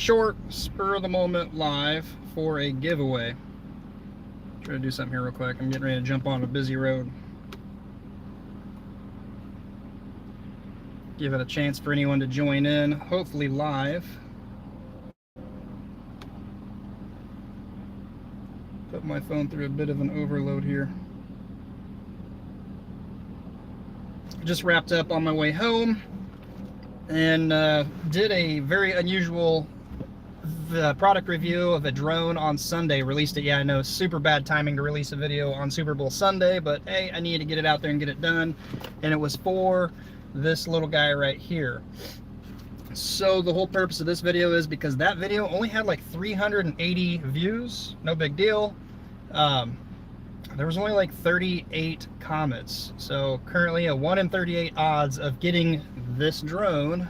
short, spur-of-the-moment live for a giveaway. Try to do something here real quick. I'm getting ready to jump on a busy road. Give it a chance for anyone to join in, hopefully live. Put my phone through a bit of an overload here. Just wrapped up on my way home and did a very unusual product review of a drone on Sunday. Released it, yeah, I know, super bad timing to release a video on Super Bowl Sunday, but hey, I needed to get it out there and get it done. And it was for this little guy right here. So the whole purpose of this video is because that video only had like 380 views, no big deal. There was only like 38 comments. So currently a 1 in 38 odds of getting this drone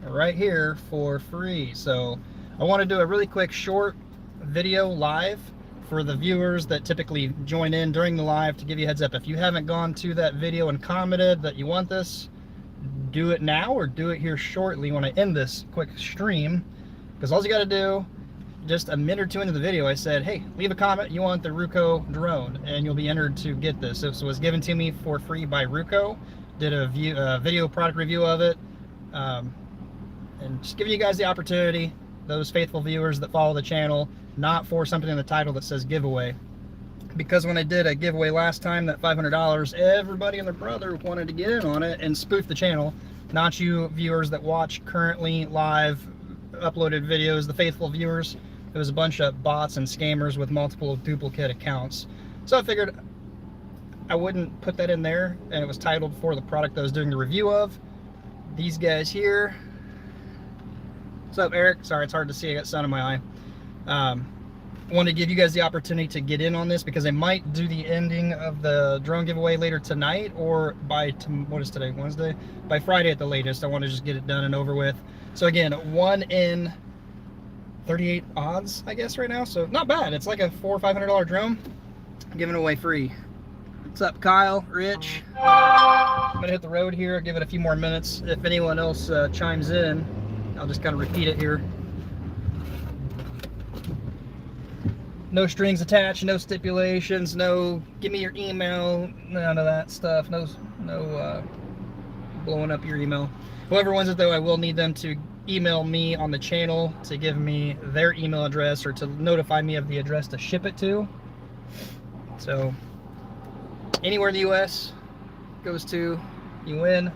right here for free. So I want to do a really quick short video live for the viewers that typically join in during the live, to give you a heads up. If you haven't gone to that video and commented that you want this, do it now or do it here shortly when I end this quick stream, because all you got to do, just a minute or two into the video, I said, hey, leave a comment, you want the Ruko drone, and you'll be entered to get this. This was given to me for free by Ruko. Did a video product review of it, and just giving you guys the opportunity, those faithful viewers that follow the channel, not for something in the title that says giveaway. Because when I did a giveaway last time, that $500, everybody and their brother wanted to get in on it and spoof the channel. Not you viewers that watch currently live uploaded videos, the faithful viewers. It was a bunch of bots and scammers with multiple duplicate accounts. So I figured I wouldn't put that in there, and it was titled for the product I was doing the review of. These guys here. What's up, Eric? Sorry, it's hard to see. I got sun in my eye. Want to give you guys the opportunity to get in on this, because I might do the ending of the drone giveaway later tonight, or by, what is today, Wednesday? By Friday at the latest. I want to just get it done and over with. So again, 1 in 38 odds, I guess, right now. So not bad. It's like a $400 or $500 drone. I'm giving it away free. What's up, Kyle, Rich? I'm gonna hit the road here, give it a few more minutes. If anyone else chimes in, I'll just kind of repeat it here. No strings attached, no stipulations, no give me your email, none of that stuff. No blowing up your email. Whoever wants it though, I will need them to email me on the channel to give me their email address, or to notify me of the address to ship it to. So anywhere in the US goes to, you win.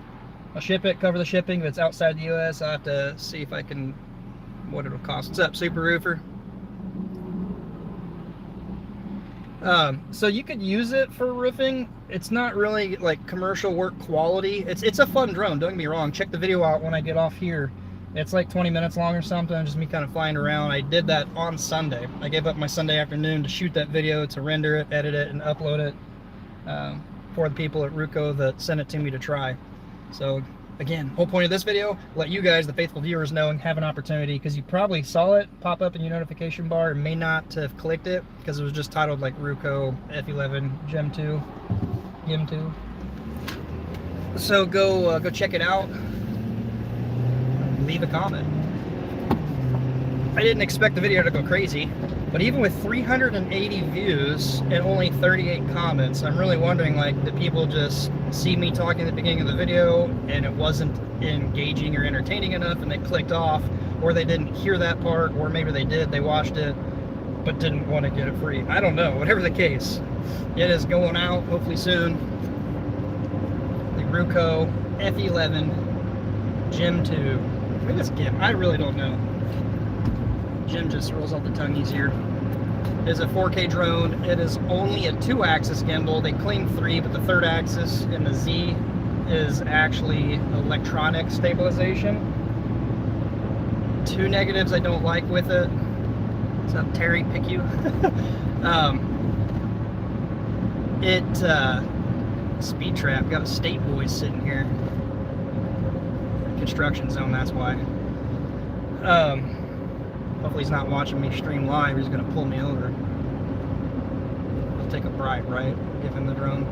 I'll ship it, cover the shipping. If it's outside the US, I'll have to see if I can, what it'll cost. What's up, Super Roofer? So you could use it for roofing. It's not really like commercial work quality. It's a fun drone, don't get me wrong. Check the video out when I get off here. It's like 20 minutes long or something, just me kind of flying around. I did that on Sunday. I gave up my Sunday afternoon to shoot that video, to render it, edit it, and upload it for the people at Ruko that sent it to me to try. So again, whole point of this video, let you guys, the faithful viewers, know and have an opportunity, because you probably saw it pop up in your notification bar and may not have clicked it, because it was just titled like Ruko F11 GIM 2. So go check it out. Leave a comment. I didn't expect the video to go crazy, but even with 380 views and only 38 comments, I'm really wondering, like, did people just see me talking at the beginning of the video and it wasn't engaging or entertaining enough and they clicked off, or they didn't hear that part, or maybe they did, they watched it but didn't want to get it free. I don't know. Whatever the case, it is going out hopefully soon. The Ruko F11 GIM 2. Maybe it's GIM. I really don't know. Jim just rolls off the tongue easier. It is a 4K drone. It is only a 2-axis gimbal. They claim 3, but the 3rd axis in the Z is actually electronic stabilization. 2 negatives I don't like with it. What's up, Terry? Pick you. Speed trap. Got a state boy sitting here. Construction zone, that's why. Hopefully he's not watching me stream live. He's gonna pull me over. I'll take a bribe, right? Give him the drone.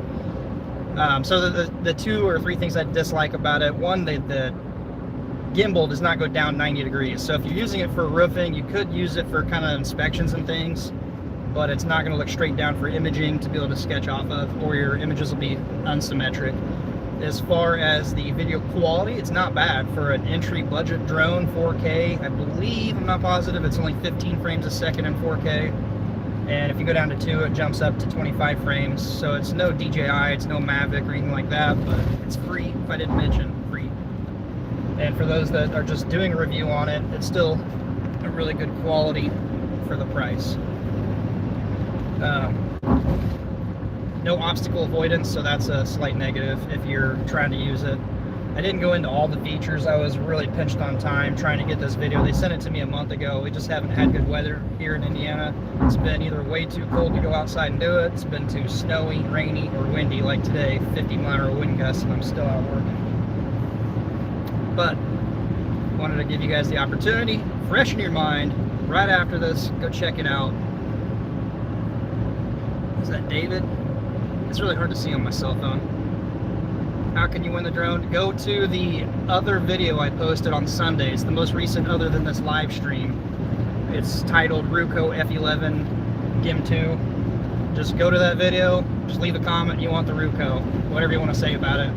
So the 2 or 3 things I dislike about it. One, the gimbal does not go down 90 degrees. So if you're using it for roofing, you could use it for kind of inspections and things, but it's not going to look straight down for imaging to be able to sketch off of, or your images will be unsymmetric. As far as the video quality, it's not bad for an entry budget drone. 4K, I believe, I'm not positive, it's only 15 frames a second in 4K. And if you go down to 2, it jumps up to 25 frames. So it's no DJI, it's no Mavic or anything like that, but it's free, if I didn't mention, free. And for those that are just doing a review on it, it's still a really good quality for the price. No obstacle avoidance, so that's a slight negative if you're trying to use it. I didn't go into all the features. I was really pinched on time trying to get this video. They sent it to me a month ago. We just haven't had good weather here in Indiana. It's been either way too cold to go outside and do it. It's been too snowy, rainy, or windy like today, 50-mile-an-hour wind gusts, and I'm still out working. But wanted to give you guys the opportunity, fresh in your mind, right after this, go check it out. Is that David? It's really hard to see on my cell phone. How can you win the drone? Go to the other video I posted on Sundays, the most recent other than this live stream. It's titled Ruko F11 GIM 2. Just go to that video, just leave a comment, you want the Ruko, whatever you want to say about it.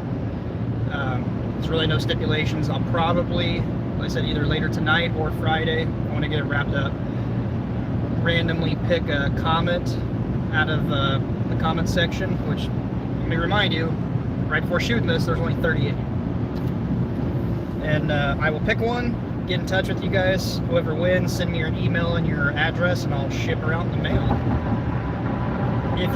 There's really no stipulations. I'll probably, like I said, either later tonight or Friday, I want to get it wrapped up, randomly pick a comment out of the comment section, which, let me remind you, right before shooting this, there's only 38. And I will pick one, get in touch with you guys. Whoever wins, send me your email and your address, and I'll ship her out in the mail. If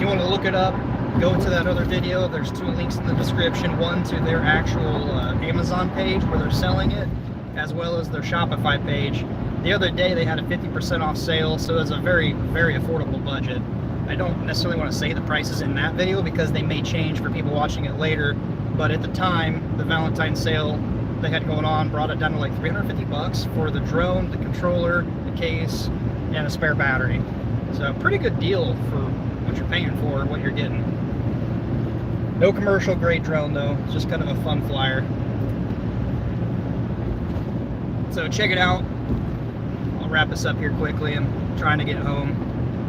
you want to look it up, go to that other video. There's 2 links in the description. One to their actual Amazon page where they're selling it, as well as their Shopify page. The other day they had a 50% off sale, so it's a very, very affordable budget. I don't necessarily want to say the prices in that video because they may change for people watching it later, but at the time, the Valentine's sale they had going on brought it down to like 350 bucks for the drone, the controller, the case, and a spare battery. So pretty good deal for what you're paying for, what you're getting. No commercial grade drone though, it's just kind of a fun flyer. So check it out. I'll wrap this up here quickly. I'm trying to get home.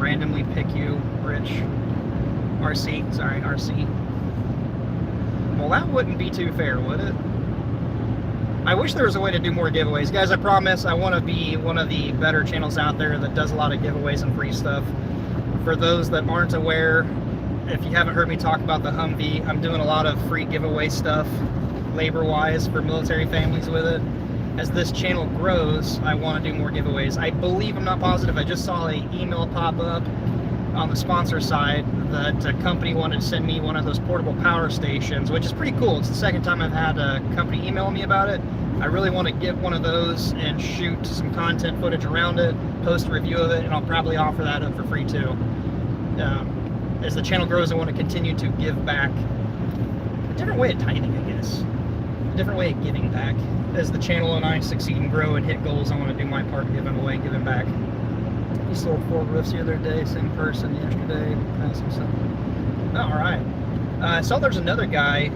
Randomly pick you, Rich. RC. Well, that wouldn't be too fair, would it? I wish there was a way to do more giveaways. Guys, I promise I want to be one of the better channels out there that does a lot of giveaways and free stuff. For those that aren't aware, if you haven't heard me talk about the Humvee, I'm doing a lot of free giveaway stuff, labor-wise, for military families with it. As this channel grows, I want to do more giveaways. I believe, I'm not positive, I just saw an email pop up on the sponsor side that a company wanted to send me one of those portable power stations, which is pretty cool. It's the second time I've had a company email me about it. I really want to get one of those and shoot some content footage around it, post a review of it, and I'll probably offer that up for free too. As the channel grows, I want to continue to give back. A different way of tithing, I guess. A different way of giving back. As the channel and I succeed and grow and hit goals, I want to do my part, giving away and giving back. He sold 4 roofs the other day, same person yesterday, passing something. Oh, alright. I saw there's another guy,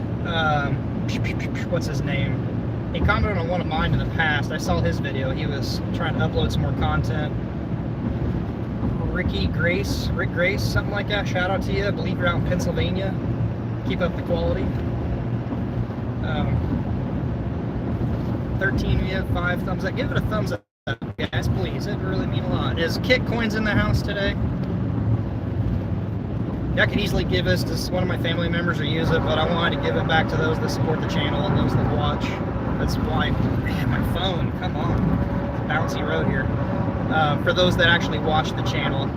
what's his name? He commented on one of mine in the past. I saw his video. He was trying to upload some more content. Rick Grace, something like that. Shout out to you. I believe you're out in Pennsylvania. Keep up the quality. 13 of you, 5 thumbs up. Give it a thumbs up, guys, please. It would really mean a lot. Is Kit Coins in the house today? Yeah, I could easily give this to one of my family members or use it, but I wanted to give it back to those that support the channel and those that watch. That's why, man, my phone, come on. It's a bouncy road here. For those that actually watch the channel,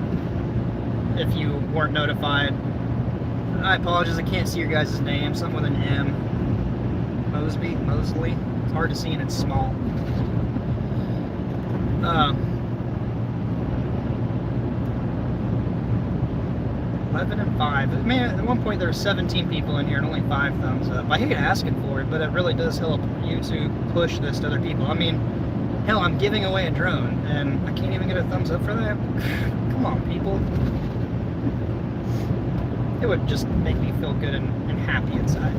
if you weren't notified, I apologize, I can't see your guys' name. Something with an M. Mosley. It's hard to see and it's small. 11 and 5. Man, at one point there were 17 people in here and only 5 thumbs up. I hate asking for it, but it really does help YouTube push this to other people. I mean, hell, I'm giving away a drone and I can't even get a thumbs up for that. Come on, people. It would just make me feel good and happy inside.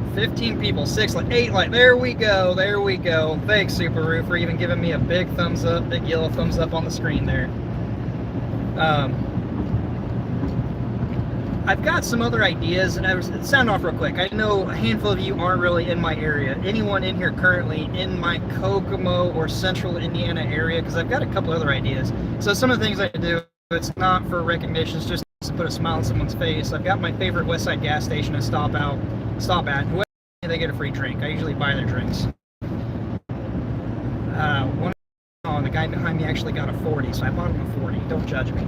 15 people, 6, like 8, like there we go, there we go. Thanks, Subaru, for even giving me a big thumbs up, big yellow thumbs up on the screen there. I've got some other ideas, and sound off real quick. I know a handful of you aren't really in my area. Anyone in here currently in my Kokomo or Central Indiana area? Because I've got a couple other ideas. So some of the things I do, it's not for recognition, it's just to put a smile on someone's face. I've got my favorite West Side gas station to stop at. Whoever they get a free drink. I usually buy their drinks. And the guy behind me actually got a 40, so I bought him a 40. Don't judge me.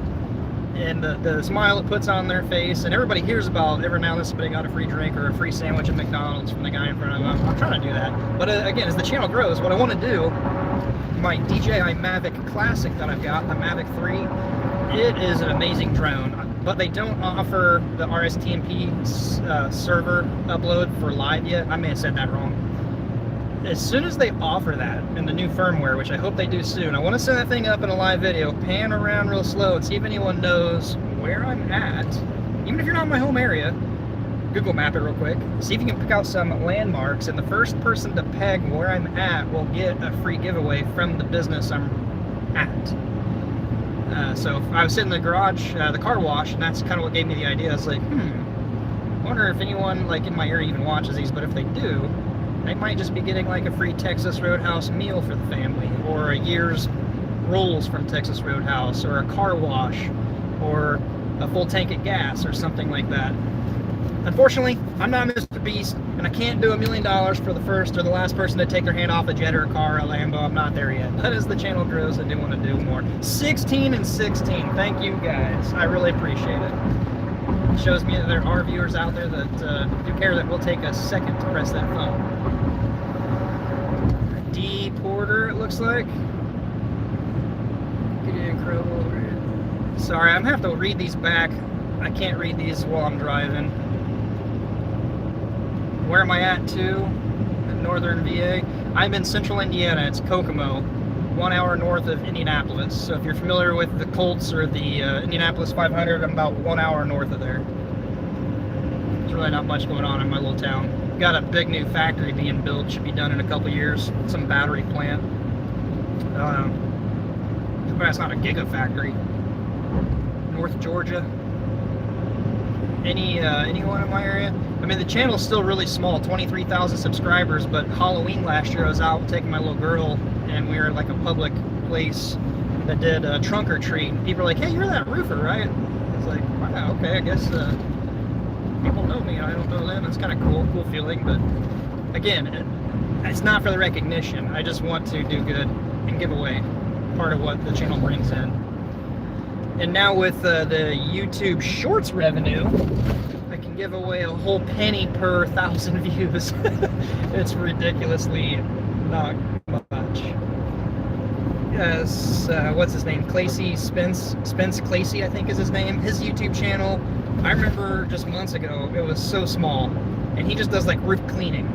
And the smile it puts on their face, and everybody hears about every now and then somebody got a free drink or a free sandwich at McDonald's from the guy in front of them. I'm trying to do that. But again, as the channel grows, what I want to do, my DJI Mavic Classic that I've got, the Mavic 3, it is an amazing drone, but they don't offer the RSTMP server upload for live yet. I may have said that wrong. As soon as they offer that in the new firmware, which I hope they do soon, I want to send that thing up in a live video, pan around real slow, and see if anyone knows where I'm at. Even if you're not in my home area, Google map it real quick. See if you can pick out some landmarks, and the first person to peg where I'm at will get a free giveaway from the business I'm at. So I was sitting in the garage, the car wash, and that's kind of what gave me the idea. I was like, I wonder if anyone like in my area even watches these, but if they do, they might just be getting like a free Texas Roadhouse meal for the family, or a year's rolls from Texas Roadhouse, or a car wash, or a full tank of gas, or something like that. Unfortunately, I'm not Mr. Beast, and I can't do $1 million for the first or the last person to take their hand off a jet or a car or a Lambo. I'm not there yet. But as the channel grows, I do want to do more. 16 and 16. Thank you guys. I really appreciate it. It shows me that there are viewers out there that do care that will take a second to press that phone. D Porter, it looks like. Incredible. Sorry, I'm gonna have to read these back. I can't read these while I'm driving. Where am I at to? In northern VA. I'm in central Indiana. It's Kokomo, 1 hour north of Indianapolis. So if you're familiar with the Colts or the Indianapolis 500, I'm about 1 hour north of there. There's really not much going on in my little town. Got a big new factory being built, should be done in a couple years. Some battery plant. But it's not a gigafactory. North Georgia. Anyone in my area? I mean, the channel's still really small, 23,000 subscribers, but Halloween last year I was out taking my little girl, and we were at like a public place that did a trunk or treat, and people were like, hey, you're that roofer, right? I was like, wow, okay, I guess people know me and I don't know them. It's kind of cool feeling, but again, it's not for the recognition. I just want to do good and give away part of what the channel brings in. And now with the YouTube Shorts revenue, I can give away a whole penny per 1,000 views. It's ridiculously not much. Yes, what's his name? Clacy Spence Clacy, I think is his name. His YouTube channel, I remember just months ago, it was so small, and he just does like roof cleaning.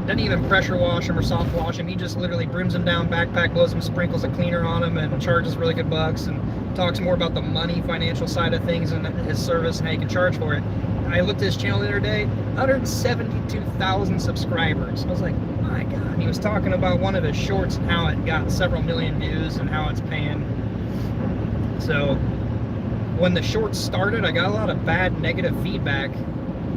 Doesn't even pressure wash them or soft wash them. He just literally brooms them down, backpack, blows them, sprinkles a cleaner on them, and charges really good bucks, and talks more about the money, financial side of things, and his service and how you can charge for it. I looked at his channel the other day, 172,000 subscribers. I was like, my God. And he was talking about one of his shorts and how it got several million views and how it's paying. So when the shorts started, I got a lot of bad negative feedback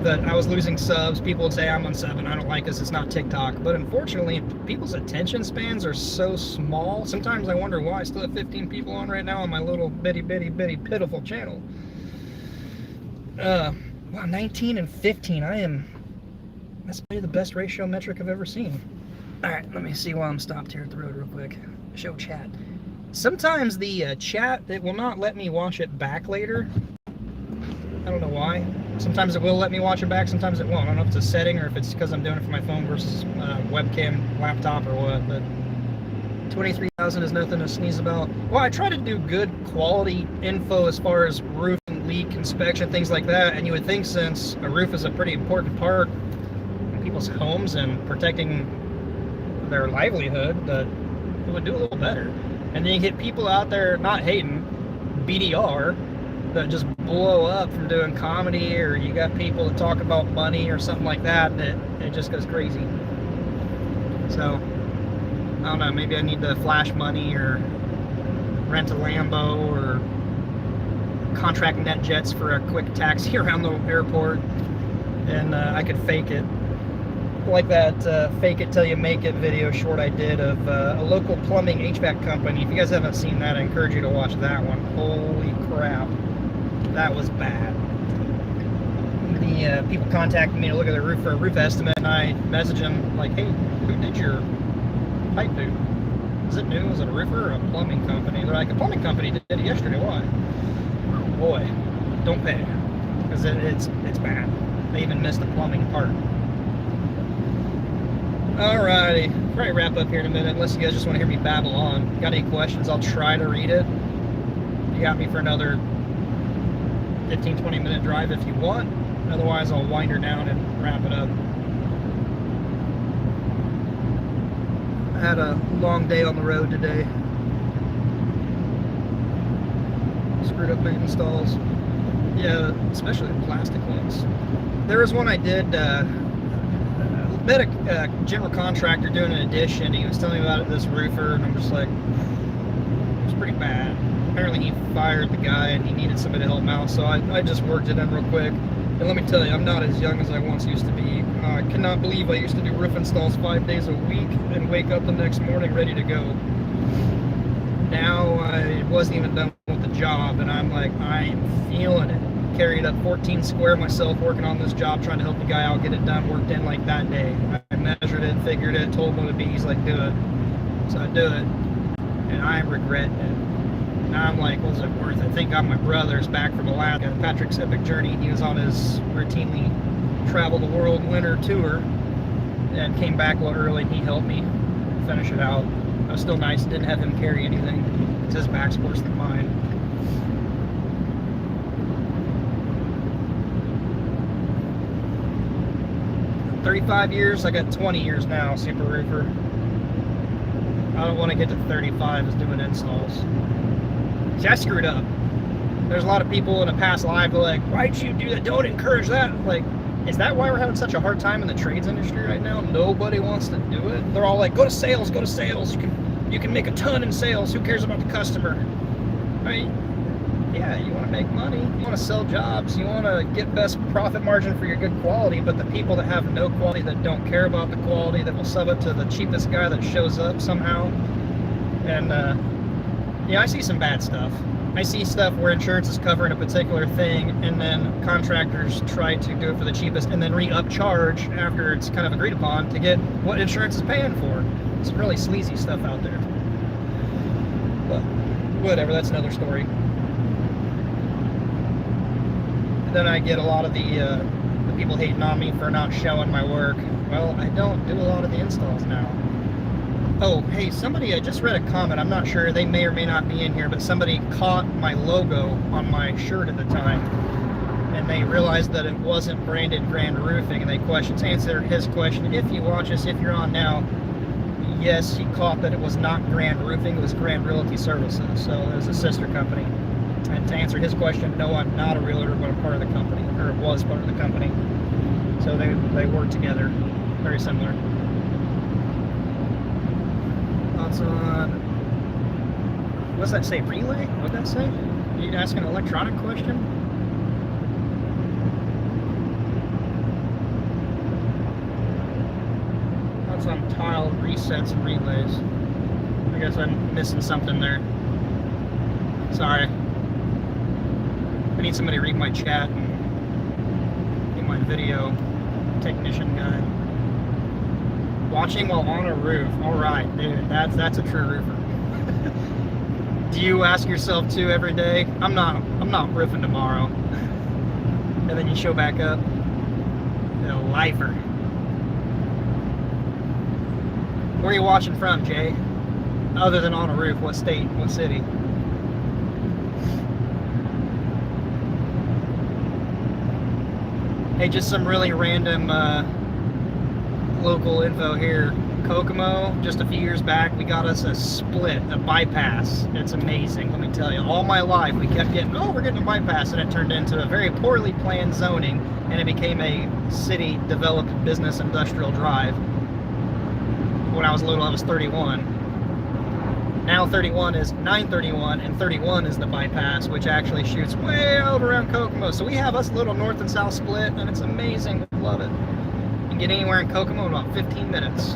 that I was losing subs. People would say I'm unsubbing, I don't like this, it's not TikTok. But unfortunately, people's attention spans are so small. Sometimes I wonder why I still have 15 people on right now on my little bitty pitiful channel. Wow, 19 and 15. That's probably the best ratio metric I've ever seen. Alright, let me see while I'm stopped here at the road real quick. Show chat. Sometimes the chat, it will not let me watch it back later. I don't know why. Sometimes it will let me watch it back, sometimes it won't. I don't know if it's a setting or if it's because I'm doing it for my phone versus webcam, laptop, or what, but 23,000 is nothing to sneeze about. Well, I try to do good quality info as far as roof and leak inspection, things like that, and you would think since a roof is a pretty important part of people's homes and protecting their livelihood, that it would do a little better. And then you get people out there not hating, BDR, that just blow up from doing comedy, or you got people that talk about money or something like that, that it just goes crazy. So I don't know, maybe I need to flash money or rent a Lambo or contract NetJets for a quick taxi around the airport, and I could fake it. Like that fake it till you make it video short I did of a local plumbing HVAC company. If you guys haven't seen that, I encourage you to watch that one. Holy crap, that was bad. The people contacted me to look at their roof for a roof estimate, and I messaged them like, hey, who did your pipe do? Is it new? Is it a roofer or a plumbing company? They're like, a plumbing company did it yesterday. Why? Boy, don't pay, because it's bad. They even missed the plumbing part. Alrighty, probably wrap up here in a minute, unless you guys just want to hear me babble on. Got any questions? I'll try to read it. You got me for another 15-20 minute drive if you want. Otherwise, I'll wind her down and wrap it up. I had a long day on the road today. Screwed up big installs. Yeah, especially the plastic ones. There was one I did, met a general contractor doing an addition. He was telling me about it, this roofer, and I'm just like, it was pretty bad. Apparently he fired the guy and he needed somebody to help him out, so I just worked it in real quick. And let me tell you, I'm not as young as I once used to be. I cannot believe I used to do roof installs 5 days a week and wake up the next morning ready to go. Now I wasn't even done with the job, and I'm like, I'm feeling it. Carried up 14 square myself working on this job, trying to help the guy out, get it done, worked in like that day. I measured it, figured it, told him what it'd be. He's like, do it. So I do it, and I regret it. Now I'm like, what's it worth? I think my brother's back from Alaska, Patrick's epic journey. He was on his routinely travel the world winter tour and came back a little early, and he helped me finish it out. It was still nice. Didn't have him carry anything. It's his back's worse than mine. 35 years, I got 20 years now, super roofer. I don't want to get to 35 as doing installs. See, I screwed up. There's a lot of people in a past life who are like, why'd you do that? Don't encourage that. Like, is that why we're having such a hard time in the trades industry right now? Nobody wants to do it. They're all like, go to sales, go to sales. You can make a ton in sales. Who cares about the customer? Right? Yeah, you want to make money, you want to sell jobs, you want to get best profit margin for your good quality, but the people that have no quality, that don't care about the quality, that will sub it to the cheapest guy that shows up somehow. And yeah, I see some bad stuff. I see stuff where insurance is covering a particular thing, and then contractors try to do it for the cheapest and then re-up charge after it's kind of agreed upon to get what insurance is paying for. Some really sleazy stuff out there. But whatever, that's another story. Then I get a lot of the people hating on me for not showing my work. Well, I don't do a lot of the installs now. Oh, hey, somebody, I just read a comment. I'm not sure, they may or may not be in here, but somebody caught my logo on my shirt at the time, and they realized that it wasn't branded Grand Roofing, and they answer his question. If you watch this, if you're on now, yes, he caught that it was not Grand Roofing, it was Grand Realty Services, so it was a sister company. And to answer his question, no, I'm not a realtor, but I'm part of the company, or was part of the company. So they work together, very similar. Thoughts on, what does that say, relay? What did that say? Are you asking an electronic question? Thoughts on tile resets and relays? I guess I'm missing something there. Sorry. I need somebody to read my chat and be my video technician guy. Watching while on a roof. Alright, dude, that's a true roofer. Do you ask yourself too every day? I'm not roofing tomorrow. And then you show back up. A lifer. Where are you watching from, Jay? Other than on a roof, what state, what city? Hey, just some really random local info here. Kokomo just a few years back. We got us a split, a bypass. It's amazing, let me tell you. All my life we kept getting, oh, we're getting a bypass, and it turned into a very poorly planned zoning, and it became a city developed business industrial drive. When I was little, I was 31. Now 31 is 931, and 31 is the bypass, which actually shoots way over around Kokomo. So we have us a little north and south split, and it's amazing. We love it. You can get anywhere in Kokomo in about 15 minutes.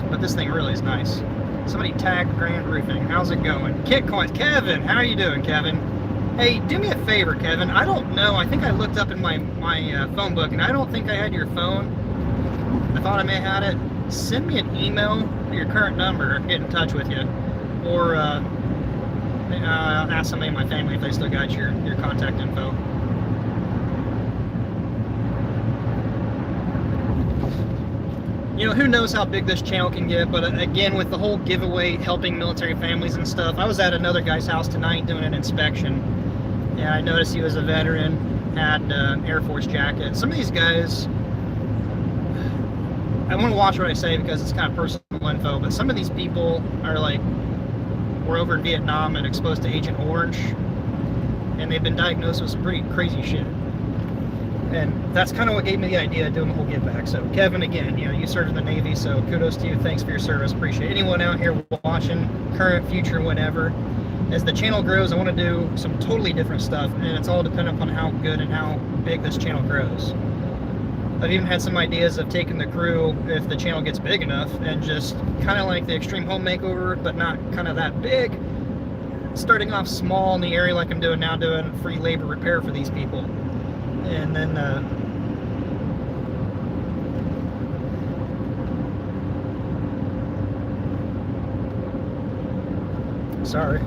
But this thing really is nice. Somebody tagged Grand Roofing. How's it going? Kit Coins. Kevin, how are you doing, Kevin? Hey, do me a favor, Kevin. I don't know. I think I looked up in my phone book, and I don't think I had your phone. I thought I may have had it. Send me an email to your current number, get in touch with you, or ask somebody in my family if they still got your contact info. You know, who knows how big this channel can get, but again, with the whole giveaway helping military families and stuff, I was at another guy's house tonight doing an inspection, and I noticed he was a veteran, had an Air Force jacket. Some of these guys, I want to watch what I say because it's kind of personal info, but some of these people are like, were over in Vietnam and exposed to Agent Orange, and they've been diagnosed with some pretty crazy shit. And that's kind of what gave me the idea of doing the whole give back. So Kevin, again, you know, you served in the Navy, so kudos to you. Thanks for your service. Appreciate it. Anyone out here watching, current, future, whenever, as the channel grows, I want to do some totally different stuff, and it's all dependent upon how good and how big this channel grows. I've even had some ideas of taking the crew, if the channel gets big enough, and just kind of like the Extreme Home Makeover, but not kind of that big. Starting off small in the area like I'm doing now, doing free labor repair for these people. And then, sorry.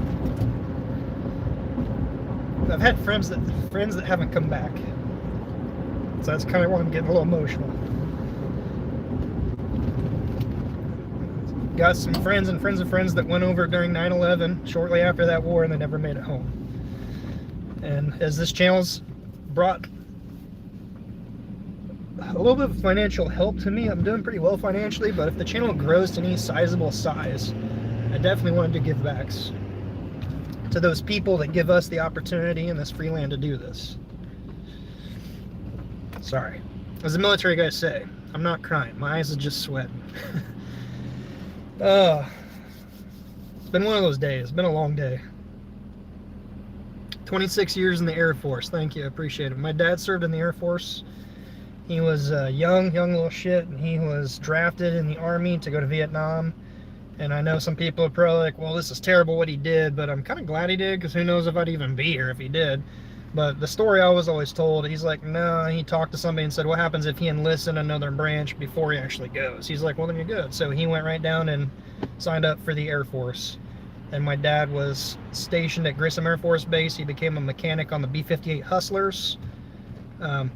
I've had friends that haven't come back. So that's kind of why I'm getting a little emotional. Got some friends and friends of friends that went over during 9/11, shortly after that war, and they never made it home. And as this channel's brought a little bit of financial help to me, I'm doing pretty well financially, but if the channel grows to any sizable size, I definitely want to do give-backs to those people that give us the opportunity in this free land to do this. Sorry. As the military guys say, I'm not crying. My eyes are just sweating. It's been one of those days. It's been a long day. 26 years in the Air Force. Thank you. I appreciate it. My dad served in the Air Force. He was a young little shit, and he was drafted in the Army to go to Vietnam. And I know some people are probably like, well, this is terrible what he did, but I'm kind of glad he did, because who knows if I'd even be here if he did. But the story I was always told, he's like, no, he talked to somebody and said, what happens if he enlists in another branch before he actually goes? He's like, well, then you're good. So he went right down and signed up for the Air Force. And my dad was stationed at Grissom Air Force Base. He became a mechanic on the B-58 Hustlers.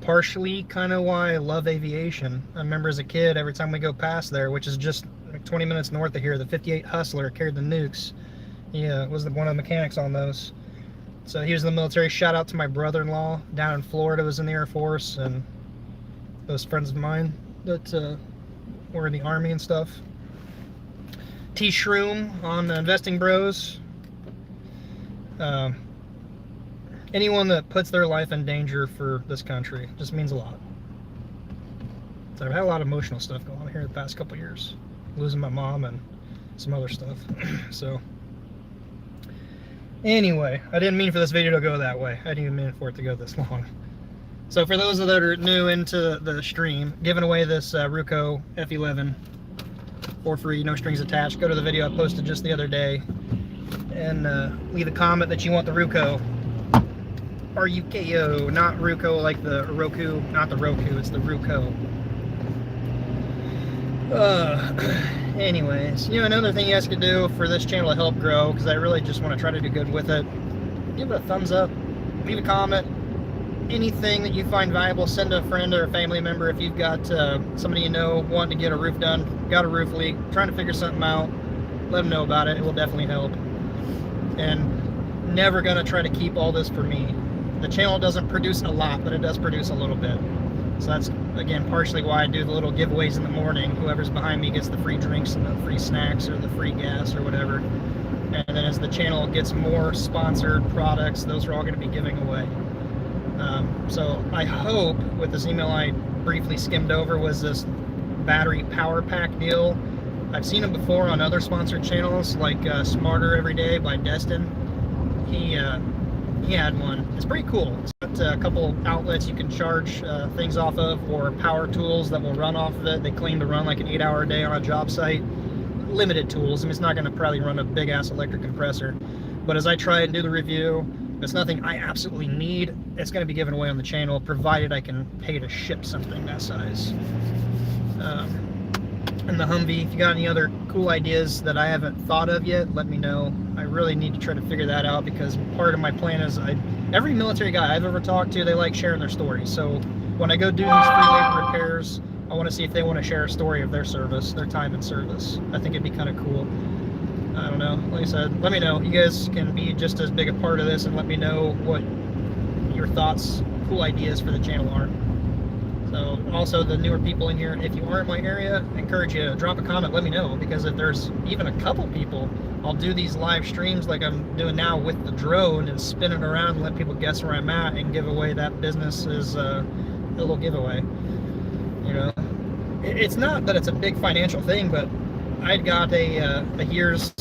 Partially kind of why I love aviation. I remember as a kid, every time we go past there, which is just like 20 minutes north of here, the 58 Hustler carried the nukes. He was one of the mechanics on those. So he was in the military. Shout out to my brother-in-law down in Florida, was in the Air Force, and those friends of mine that were in the Army and stuff. T. Shroom on Investing Bros. Anyone that puts their life in danger for this country just means a lot. So I've had a lot of emotional stuff going on here the past couple of years. Losing my mom and some other stuff. So anyway, I didn't mean for this video to go that way. I didn't even mean for it to go this long. So for those that are new into the stream, giving away this Ruko F11 for free, no strings attached. Go to the video I posted just the other day and leave a comment that you want the Ruko. R-U-K-O, not Ruko like the Roku, not the Roku, it's the Ruko. Anyways, you know, another thing you guys could do for this channel to help grow, because I really just want to try to do good with it, give it a thumbs up, leave a comment, anything that you find valuable, send to a friend or a family member. If you've got somebody you know wanting to get a roof done, got a roof leak, trying to figure something out, let them know about it. It will definitely help. And never gonna try to keep all this for me. The channel doesn't produce a lot, but it does produce a little bit. So that's, again, partially why I do the little giveaways in the morning. Whoever's behind me gets the free drinks and the free snacks or the free gas or whatever. And then as the channel gets more sponsored products, those are all going to be giving away. So I hope with this email I briefly skimmed over was this battery power pack deal. I've seen them before on other sponsored channels like Smarter Every Day by Destin. He had one. It's pretty cool. It's got a couple outlets you can charge things off of, or power tools that will run off of it. They claim to run like an 8-hour day on a job site. Limited tools. I mean, it's not going to probably run a big ass electric compressor. But as I try and do the review, it's nothing I absolutely need. It's going to be given away on the channel, provided I can pay to ship something that size. And the Humvee, if you got any other cool ideas that I haven't thought of yet, let me know. I really need to try to figure that out, because part of my plan is every military guy I've ever talked to, they like sharing their stories. So when I go do these free labor repairs, I want to see if they want to share a story of their service, their time in service. I think it'd be kind of cool. I don't know. Like I said, let me know. You guys can be just as big a part of this, and let me know what your thoughts, cool ideas for the channel are. So also the newer people in here, if you are in my area, I encourage you to drop a comment, let me know, because if there's even a couple people, I'll do these live streams like I'm doing now with the drone and spin it around and let people guess where I'm at and give away that business as a little giveaway. You know, it's not that it's a big financial thing, but I'd got a year's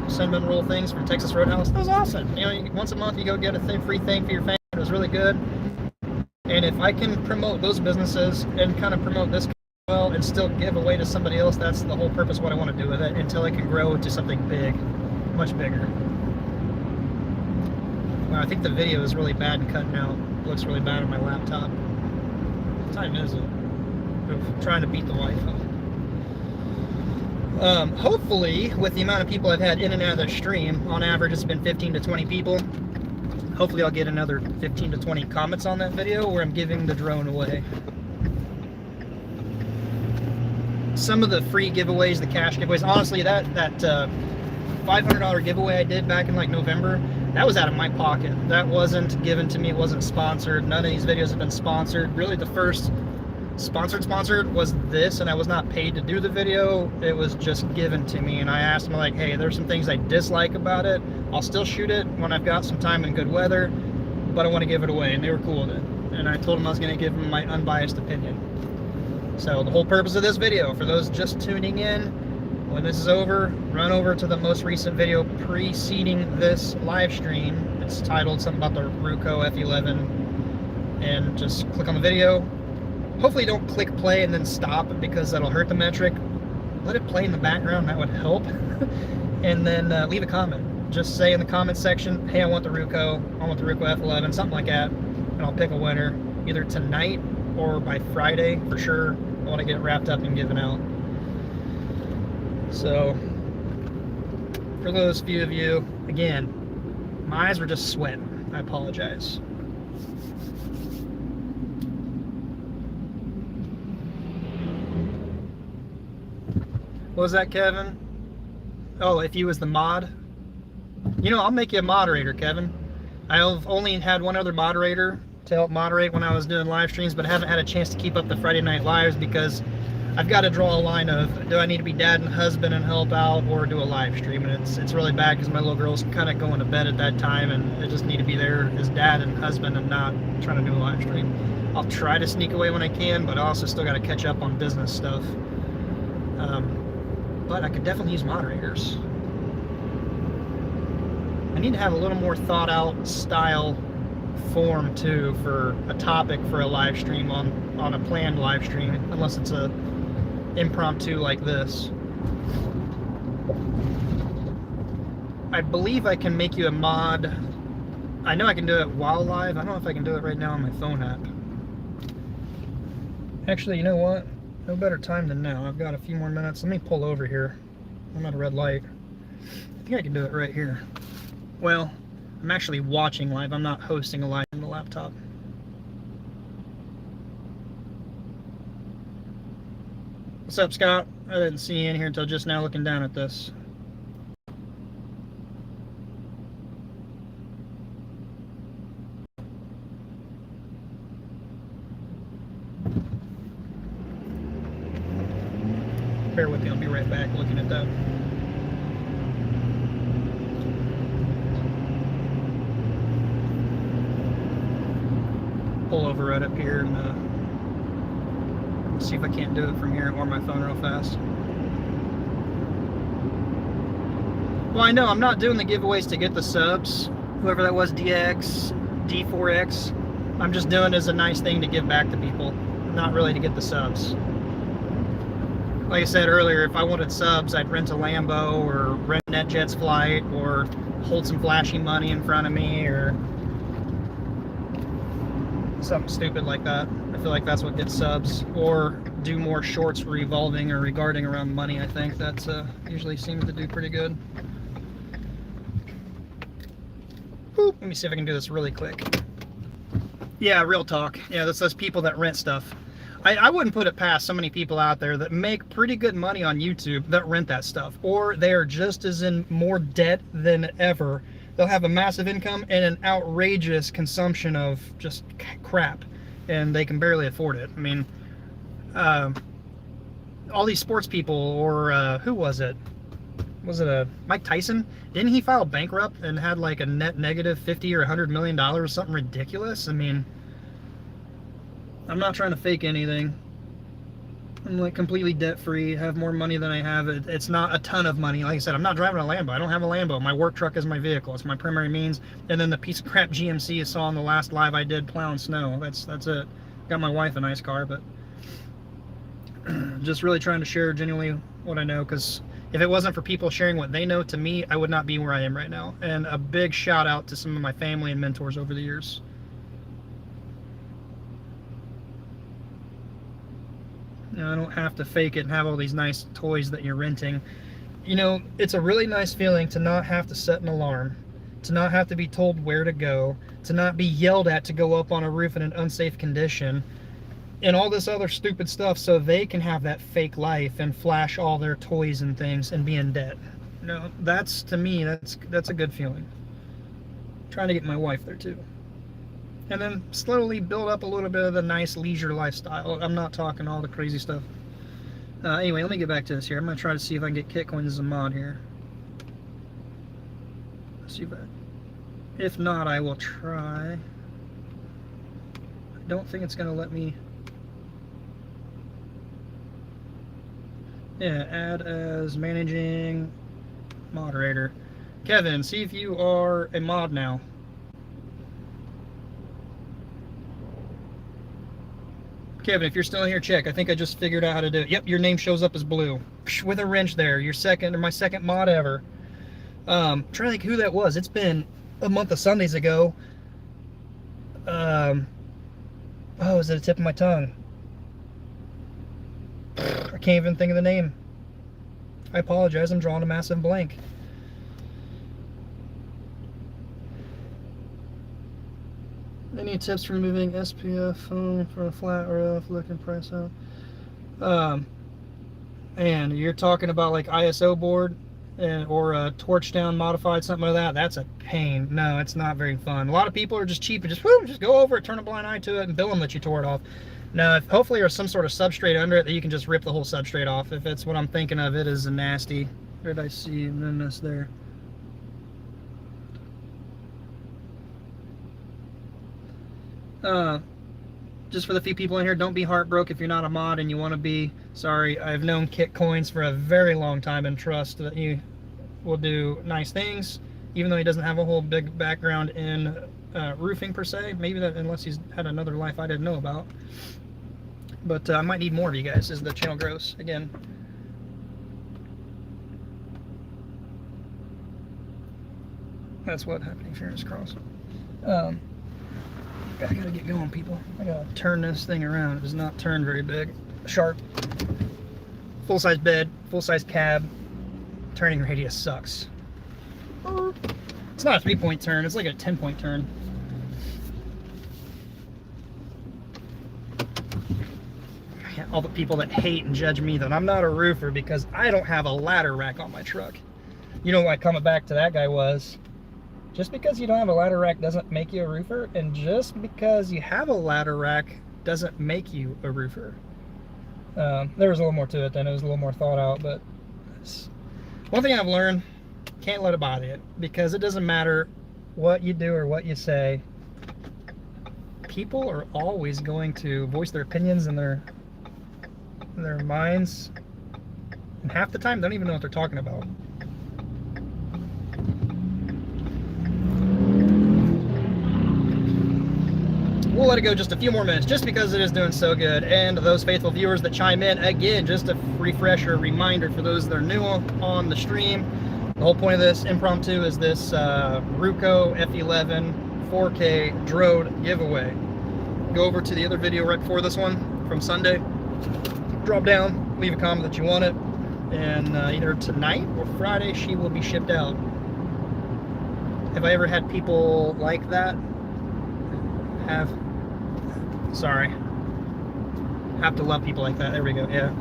cinnamon roll things from Texas Roadhouse. That was awesome. You know, once a month you go get a free thing for your family. It was really good. And if I can promote those businesses and kind of promote this well and still give away to somebody else, that's the whole purpose of what I want to do with it, until it can grow to something big, much bigger. Wow, I think the video is really bad and cutting out. It looks really bad on my laptop. What time is it? I'm trying to beat the Wi-Fi. Hopefully, with the amount of people I've had in and out of the stream, on average it's been 15 to 20 people. Hopefully I'll get another 15 to 20 comments on that video where I'm giving the drone away. Some of the free giveaways, the cash giveaways, honestly, that $500 giveaway I did back in like November, that was out of my pocket. That wasn't given to me, it wasn't sponsored. None of these videos have been sponsored. Really, the first sponsored was this, and I was not paid to do the video. It was just given to me, and I asked them, like, hey, there's some things I dislike about it. I'll still shoot it when I've got some time and good weather, but I want to give it away, and they were cool with it. And I told them I was going to give them my unbiased opinion. So the whole purpose of this video, for those just tuning in, when this is over, run over to the most recent video preceding this live stream. It's titled something about the Ruko F11, and just click on the video. Hopefully don't click play and then stop, because that'll hurt the metric. Let it play in the background, that would help. And then leave a comment. Just say in the comment section, hey, I want the Ruko, I want the Ruko F11, something like that, and I'll pick a winner either tonight or by Friday for sure. I want to get it wrapped up and given out. So for those few of you, again, my eyes were just sweating. I apologize. What was that, Kevin? Oh, if you was the mod? You know, I'll make you a moderator, Kevin. I've only had one other moderator to help moderate when I was doing live streams, but I haven't had a chance to keep up the Friday Night Lives, because I've got to draw a line of, do I need to be dad and husband and help out, or do a live stream? And it's really bad, because my little girl's kind of going to bed at that time, and I just need to be there as dad and husband and not trying to do a live stream. I'll try to sneak away when I can, but I also still got to catch up on business stuff. But I could definitely use moderators. I need to have a little more thought out style form too for a topic for a live stream on a planned live stream, unless it's a impromptu like this. I believe I can make you a mod. I know I can do it while live. I don't know if I can do it right now on my phone app. Actually, you know what? No better time than now. I've got a few more minutes. Let me pull over here. I'm at a red light. I think I can do it right here. Well, I'm actually watching live. I'm not hosting a live on the laptop. What's up, Scott? I didn't see you in here until just now looking down at this. bear with me, I'll be right back looking at that. Pull over right up here and see if I can't do it from here or my phone real fast. Well, I know I'm not doing the giveaways to get the subs, whoever that was, DX, D4X. I'm just doing it as a nice thing to give back to people, not really to get the subs. Like I said earlier, if I wanted subs, I'd rent a Lambo or rent NetJet's flight or hold some flashy money in front of me or something stupid like that. I feel like that's what gets subs. Or do more shorts revolving or regarding around money. I think that's usually seems to do pretty good. Boop. Let me see if I can do this really quick. Yeah, real talk. Yeah, that's those people that rent stuff. I wouldn't put it past so many people out there that make pretty good money on YouTube that rent that stuff. Or they are just as in more debt than ever. They'll have a massive income and an outrageous consumption of just crap. And they can barely afford it. I mean, all these sports people, or who was it? Was it Mike Tyson? Didn't he file bankrupt and had like a net negative $50 or $100 million or something ridiculous? I mean, I'm not trying to fake anything. I'm like completely debt free, have more money than I have. It's not a ton of money. Like I said, I'm not driving a Lambo. I don't have a Lambo. My work truck is my vehicle. It's my primary means. And then the piece of crap GMC you saw in the last live I did plowing snow. That's it. Got my wife a nice car, but just really trying to share genuinely what I know, because if it wasn't for people sharing what they know to me, I would not be where I am right now. And a big shout out to some of my family and mentors over the years. You know, I don't have to fake it and have all these nice toys that you're renting. You know, it's a really nice feeling to not have to set an alarm, to not have to be told where to go, to not be yelled at to go up on a roof in an unsafe condition, and all this other stupid stuff so they can have that fake life and flash all their toys and things and be in debt. You know, that's, to me, that's a good feeling. I'm trying to get my wife there too. And then slowly build up a little bit of the nice leisure lifestyle. I'm not talking all the crazy stuff. Anyway, let me get back to this here. I'm going to try to see if I can get Kitcoins as a mod here. Let's see if if not, I will try. I don't think it's going to let me... Yeah, add as managing moderator. Kevin, see if you are a mod now. Kevin, if you're still in here, check. I think I just figured out how to do it. Yep, your name shows up as blue. With a wrench there. You're second, or my second mod ever. Trying to think who that was. It's been a month of Sundays ago. Oh, is it the tip of my tongue? I can't even think of the name. I apologize, I'm drawing a massive blank. Any tips for removing SPF foam for a flat roof, looking price out? And you're talking about like ISO board or a torch down modified, something like that. That's a pain. No, it's not very fun. A lot of people are just cheap and just go over it, turn a blind eye to it, and bill them that you tore it off. Now, hopefully there's some sort of substrate under it that you can just rip the whole substrate off. If it's what I'm thinking of, it is a nasty. Where did I see? And then this there. Just for the few people in here, don't be heartbroken if you're not a mod and you want to be. Sorry, I've known Kitcoins for a very long time and trust that he will do nice things, even though he doesn't have a whole big background in roofing per se. Maybe that, unless he's had another life I didn't know about. But I might need more of you guys as the channel grows again. That's what happening. Fingers crossed. I gotta get going, people. I gotta turn this thing around. It does not turn very big. Sharp. Full-size bed, full-size cab. Turning radius sucks. It's not a 3-point turn, it's like a 10-point turn. All the people that hate and judge me that I'm not a roofer because I don't have a ladder rack on my truck. You know, why coming back to that guy was, just because you don't have a ladder rack doesn't make you a roofer, and just because you have a ladder rack doesn't make you a roofer. There was a little more to it then. It was a little more thought out, but one thing I've learned, can't let it bother you, because it doesn't matter what you do or what you say. People are always going to voice their opinions and their minds, and half the time they don't even know what they're talking about. We'll let it go just a few more minutes just because it is doing so good. And those faithful viewers that chime in, again, just a refresher, reminder for those that are new on the stream, the whole point of this impromptu is this Ruko F11 4K drone giveaway. Go over to the other video right before this one from Sunday, drop down, leave a comment that you want it, and either tonight or Friday she will be shipped out. Have I ever had people like that? Have to love people like that. There we go. Yeah.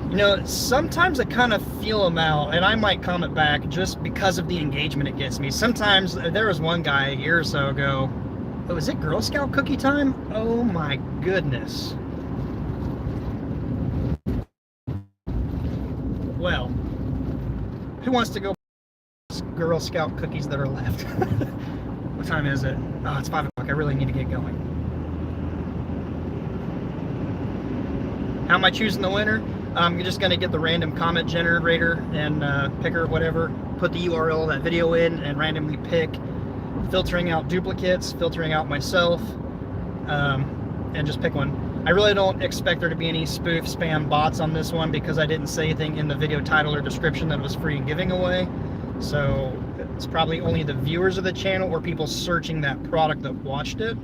You know, sometimes I kind of feel them out, and I might comment back just because of the engagement it gets me. Sometimes, there was one guy a year or so ago, was it Girl Scout cookie time? Oh my goodness. Well, who wants to go Girl Scout cookies that are left? What time is it? Oh, it's 5 o'clock. I really need to get going. How am I choosing the winner? I'm just going to get the random comment generator and picker, whatever, put the URL of that video in and randomly pick, filtering out duplicates, filtering out myself, and just pick one. I really don't expect there to be any spoof spam bots on this one because I didn't say anything in the video title or description that it was free and giving away. So it's probably only the viewers of the channel or people searching that product that watched it.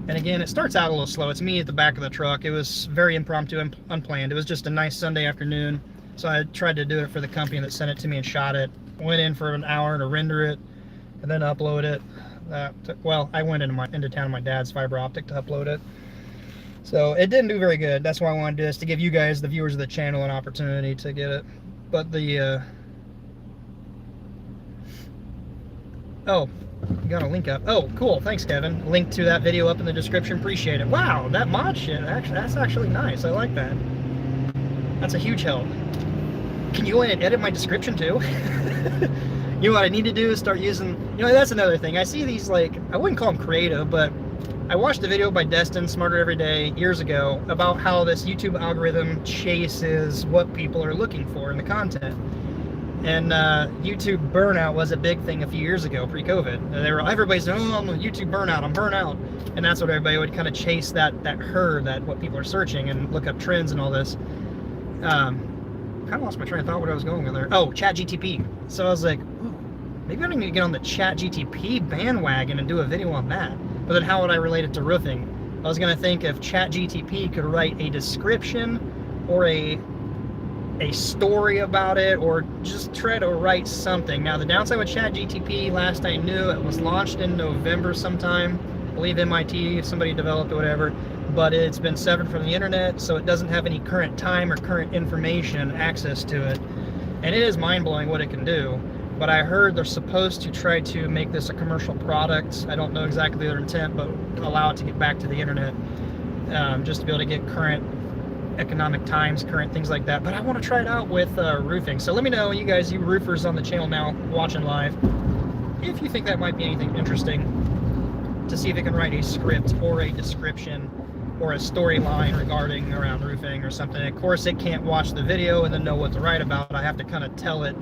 And again, it starts out a little slow. It's me at the back of the truck. It was very impromptu and unplanned. It was just a nice Sunday afternoon. So I tried to do it for the company that sent it to me and shot it. Went in for an hour to render it and then upload it. Well, I went into town with my dad's fiber optic to upload it. So it didn't do very good. That's why I wanted to do this, to give you guys, the viewers of the channel, an opportunity to get it. But the oh, you got a link up. Oh, cool. Thanks, Kevin. Link to that video up in the description. Appreciate it. Wow, that mod shit, that's actually nice. I like that. That's a huge help. Can you go in and edit my description too? You know what I need to do is start using, you know, that's another thing. I see these, like, I wouldn't call them creative, but I watched a video by Destin, Smarter Every Day, years ago, about how this YouTube algorithm chases what people are looking for in the content. And YouTube burnout was a big thing a few years ago, pre-COVID. Everybody's saying, oh, I'm a YouTube burnout, I'm burnout. And that's what everybody would kind of chase, that herd, that what people are searching, and look up trends and all this. Kind of lost my train of thought what I was going with there. Oh, ChatGTP. So I was like, ooh, maybe I need to get on the ChatGTP bandwagon and do a video on that. But then how would I relate it to roofing? I was going to think if ChatGTP could write a description or a story about it, or just try to write something. Now, the downside with ChatGTP, last I knew, it was launched in November sometime. I believe MIT, if somebody developed it, whatever. But it's been severed from the internet, so it doesn't have any current time or current information access to it. And it is mind-blowing what it can do. But I heard they're supposed to try to make this a commercial product. I don't know exactly their intent, but allow it to get back to the internet, just to be able to get current economic times, current things like that. But I want to try it out with roofing. So let me know, you guys, you roofers on the channel now watching live, if you think that might be anything interesting, to see if it can write a script or a description or a storyline regarding around roofing or something. Of course, it can't watch the video and then know what to write about. I have to kind of tell it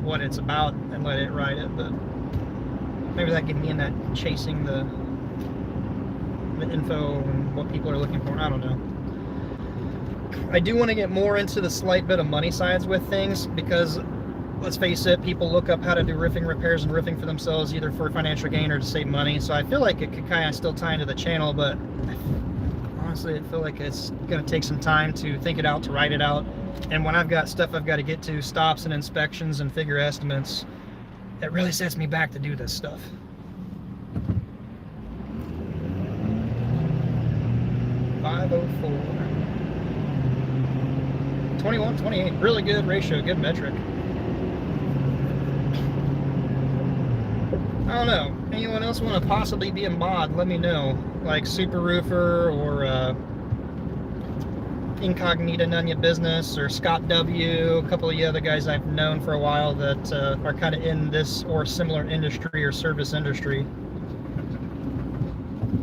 what it's about and let it write it. But maybe that get me in that chasing the info and what people are looking for. I don't know. I do want to get more into the slight bit of money sides with things, because let's face it, people look up how to do roofing repairs and roofing for themselves, either for financial gain or to save money. So I feel like it could kind of still tie into the channel, but honestly, I feel like it's going to take some time to think it out, to write it out. And when I've got stuff I've got to get to, stops and inspections and figure estimates, it really sets me back to do this stuff. $504. 21-28, really good ratio, good metric. I don't know, anyone else want to possibly be a mod, let me know. Like Super Roofer or Incognita None Your Business, or Scott W, a couple of the other guys I've known for a while that are kind of in this or similar industry or service industry.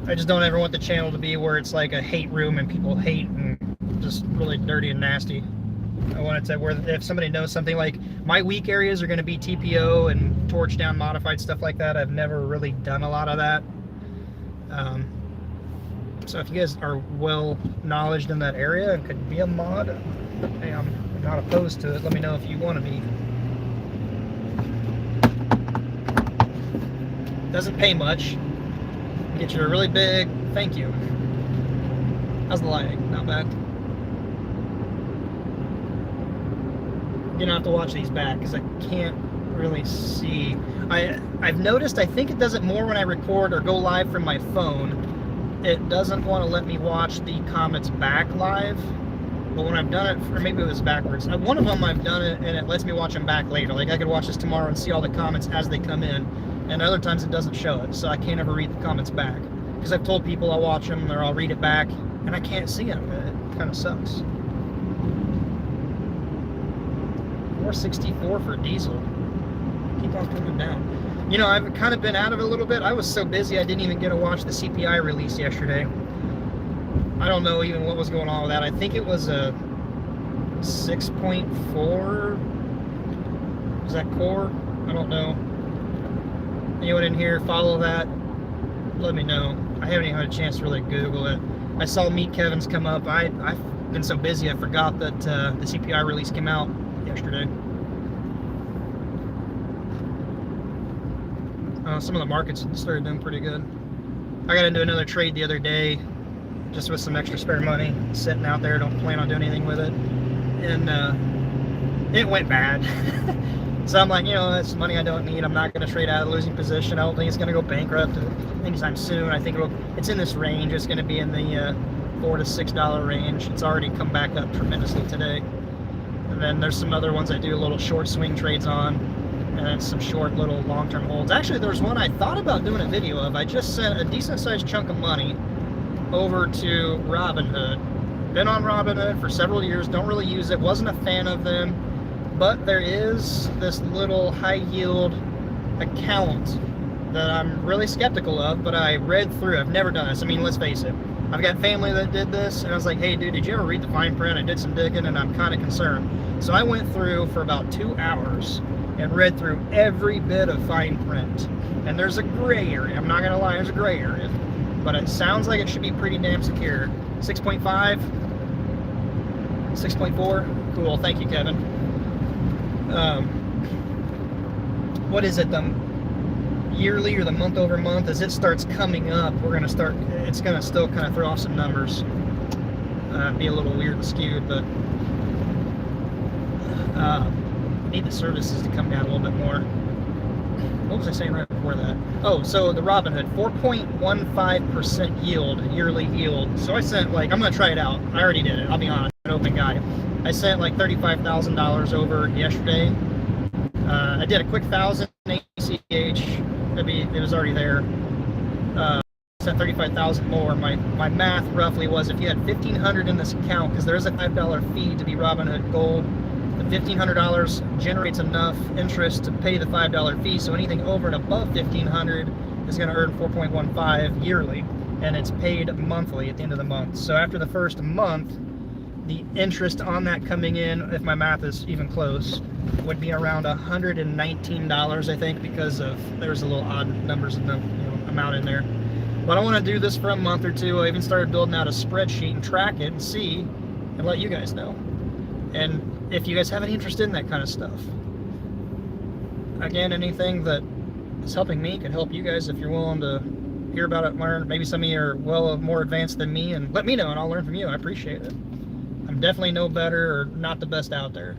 I just don't ever want the channel to be where it's like a hate room and people hate and just really dirty and nasty. I want it to where if somebody knows something, like my weak areas are going to be TPO and torch down modified stuff like that. I've never really done a lot of that. So if you guys are well knowledged in that area and could be a mod, hey, I'm not opposed to it. Let me know if you want to be. Doesn't pay much. Get you a really big thank you. How's the lighting? Not bad. You're gonna have to watch these back because I can't really see. I've noticed, I think it does it more when I record or go live from my phone. It doesn't want to let me watch the comments back live, but when I've done it, or maybe it was backwards. One of them I've done it and it lets me watch them back later. Like I could watch this tomorrow and see all the comments as they come in, and other times it doesn't show it, so I can't ever read the comments back. Because I've told people I'll watch them or I'll read it back, and I can't see them. It kind of sucks. 464 for diesel. Keep on coming down. You know, I've kind of been out of it a little bit. I was so busy I didn't even get to watch the CPI release yesterday. I don't know even what was going on with that. I think it was a 6.4. Is that core? I don't know. Anyone in here follow that? Let me know. I haven't even had a chance to really Google it. I saw Meet Kevin's come up. I've been so busy I forgot that the CPI release came out yesterday. Some of the markets started doing pretty good. I got into another trade the other day just with some extra spare money sitting out there. Don't plan on doing anything with it, and it went bad. So I'm like, you know, that's money I don't need. I'm not going to trade out of the losing position. I don't think it's going to go bankrupt anytime soon. I think it's in this range. It's going to be in the $4 to $6 range. It's already come back up tremendously today. And then there's some other ones I do a little short swing trades on, and then some short little long-term holds. Actually, there's one I thought about doing a video of. I just sent a decent-sized chunk of money over to Robinhood. Been on Robinhood for several years. Don't really use it. Wasn't a fan of them. But there is this little high-yield account that I'm really skeptical of, but I read through. I've never done this. I mean, let's face it. I've got family that did this, and I was like, hey, dude, did you ever read the fine print? I did some digging, and I'm kind of concerned. So I went through for about 2 hours and read through every bit of fine print. And there's a gray area. I'm not going to lie, there's a gray area. But it sounds like it should be pretty damn secure. 6.5? 6.4? Cool, thank you, Kevin. What is it, the yearly or the month over month? As it starts coming up, it's going to still kind of throw off some numbers. Be a little weird and skewed, but need the services to come down a little bit more. What was I saying right before that? Oh, so the Robinhood, 4.15% yield, yearly yield. So I sent, like, I'm going to try it out. I already did it, I'll be honest, I'm an open guy. I sent like $35,000 over yesterday. I did a quick 1,000 ACH. Maybe it was already there. Sent 35,000 more. My math roughly was, if you had 1,500 in this account, because there is a $5 fee to be Robinhood Gold, the $1,500 generates enough interest to pay the $5 fee. So anything over and above 1,500 is going to earn 4.15 yearly, and it's paid monthly at the end of the month. So after the first month, the interest on that coming in, if my math is even close, would be around $119, I think, because there's a little odd numbers in the amount in there. But I want to do this for a month or two. I even started building out a spreadsheet and track it and see and let you guys know. And if you guys have any interest in that kind of stuff, again, anything that is helping me can help you guys if you're willing to hear about it, learn. Maybe some of you are more advanced than me, and let me know and I'll learn from you. I appreciate it. I'm definitely no better or not the best out there.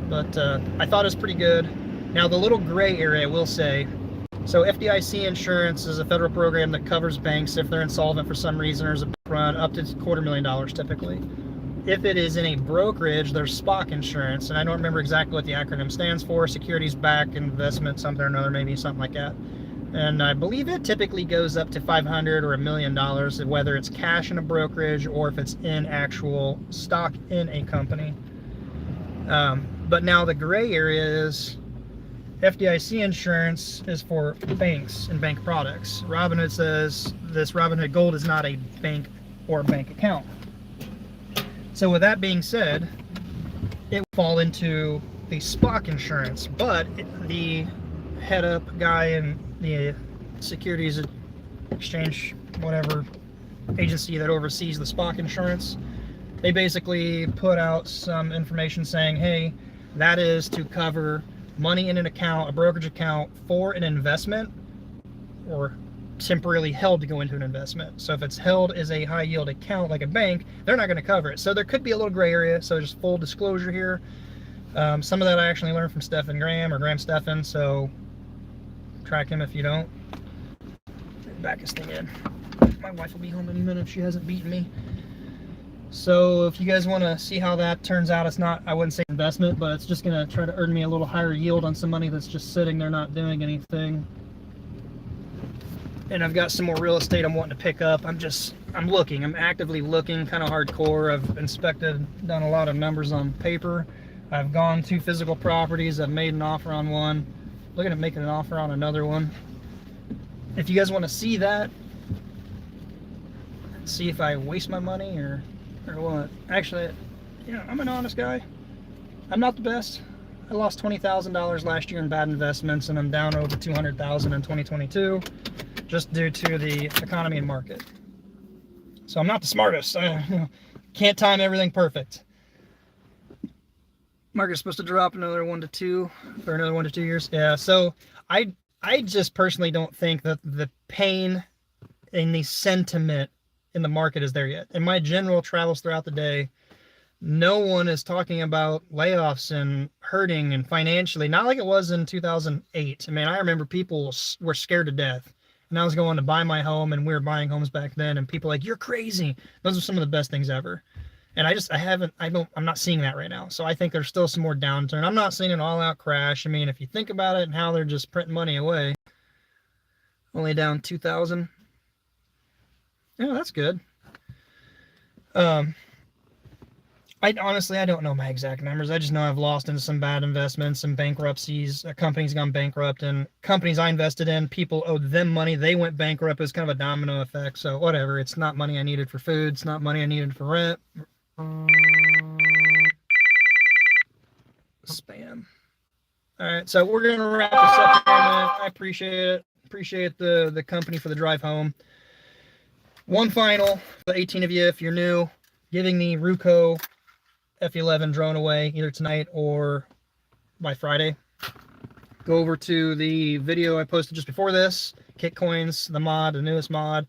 But I thought it was pretty good. Now the little gray area, I will say, so FDIC insurance is a federal program that covers banks if they're insolvent for some reason or is a run up to $250,000 typically. If it is in a brokerage, there's SPOC insurance, and I don't remember exactly what the acronym stands for, securities backed investment something or another, maybe something like that. And I believe it typically goes up to $500 or $1 million, whether it's cash in a brokerage or if it's in actual stock in a company. But now the gray area is FDIC insurance is for banks and bank products. Robinhood says this Robinhood Gold is not a bank or a bank account. So with that being said, it will fall into the Spock insurance, but the head up guy in the Securities Exchange, whatever agency that oversees the Spock insurance, they basically put out some information saying, hey, that is to cover money in an account, a brokerage account, for an investment or temporarily held to go into an investment. So if it's held as a high yield account like a bank, they're not going to cover it. So there could be a little gray area. So just full disclosure here. Some of that I actually learned from Stephen Graham or Graham Stephan. So track him if you don't. Back this thing in. My wife will be home any minute if she hasn't beaten me. So if you guys want to see how that turns out, it's not, I wouldn't say investment, but it's just going to try to earn me a little higher yield on some money that's just sitting there not doing anything. And I've got some more real estate I'm wanting to pick up. I'm looking, I'm actively looking, kind of hardcore. I've inspected, done a lot of numbers on paper. I've gone to physical properties. I've made an offer on one. Looking at making an offer on another one. If you guys want to see that, see if I waste my money or what. Actually, you know, I'm an honest guy. I'm not the best. I lost $20,000 last year in bad investments, and I'm down over $200,000 in 2022 just due to the economy and market. So I'm not the smartest. I can't time everything perfect. Market's supposed to drop another 1 to 2 for another 1 to 2 years. Yeah, so I just personally don't think that the pain and the sentiment in the market is there yet. In my general travels throughout the day, no one is talking about layoffs and hurting and financially, not like it was in 2008. I mean, I remember people were scared to death, and I was going to buy my home, and we were buying homes back then, and people were like, you're crazy. Those are some of the best things ever. And I'm not seeing that right now. So I think there's still some more downturn. I'm not seeing an all-out crash. I mean, if you think about it and how they're just printing money away, only down 2,000. Yeah, that's good. I honestly don't know my exact numbers. I just know I've lost into some bad investments, some bankruptcies. A company's gone bankrupt, and companies I invested in, people owed them money. They went bankrupt. It was kind of a domino effect. So whatever. It's not money I needed for food. It's not money I needed for rent. Spam. All right, so we're gonna wrap this up in a minute. I appreciate it. Appreciate the company for the drive home. One final, the 18 of you, if you're new, giving the Ruko F11 drone away either tonight or by Friday. Go over to the video I posted just before this, Kitcoins, the mod, the newest mod,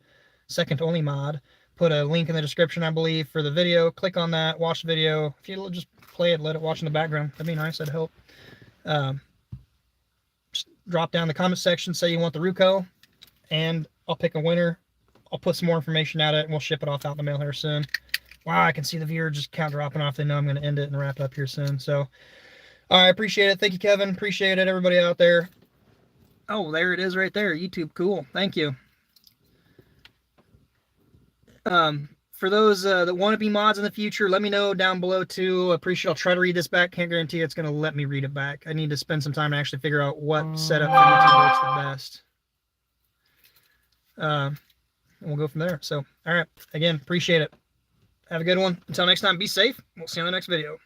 second only mod. Put a link in the description, I believe, for the video. Click on that, watch the video. If you just play it, let it watch in the background. That'd be nice, that'd help. Just drop down in the comment section, say you want the Ruko, and I'll pick a winner. I'll put some more information out and we'll ship it off out in the mail here soon. Wow, I can see the viewer just count dropping off. They know I'm going to end it and wrap it up here soon. So, I appreciate it. Thank you, Kevin. Appreciate it, everybody out there. Oh, there it is right there. YouTube, cool. Thank you. For those that want to be mods in the future, let me know down below too. I'll try to read this back. Can't guarantee it's going to let me read it back. I need to spend some time to actually figure out what setup for YouTube works the best. And we'll go from there. So, all right. Again, appreciate it. Have a good one. Until next time, be safe. We'll see you on the next video.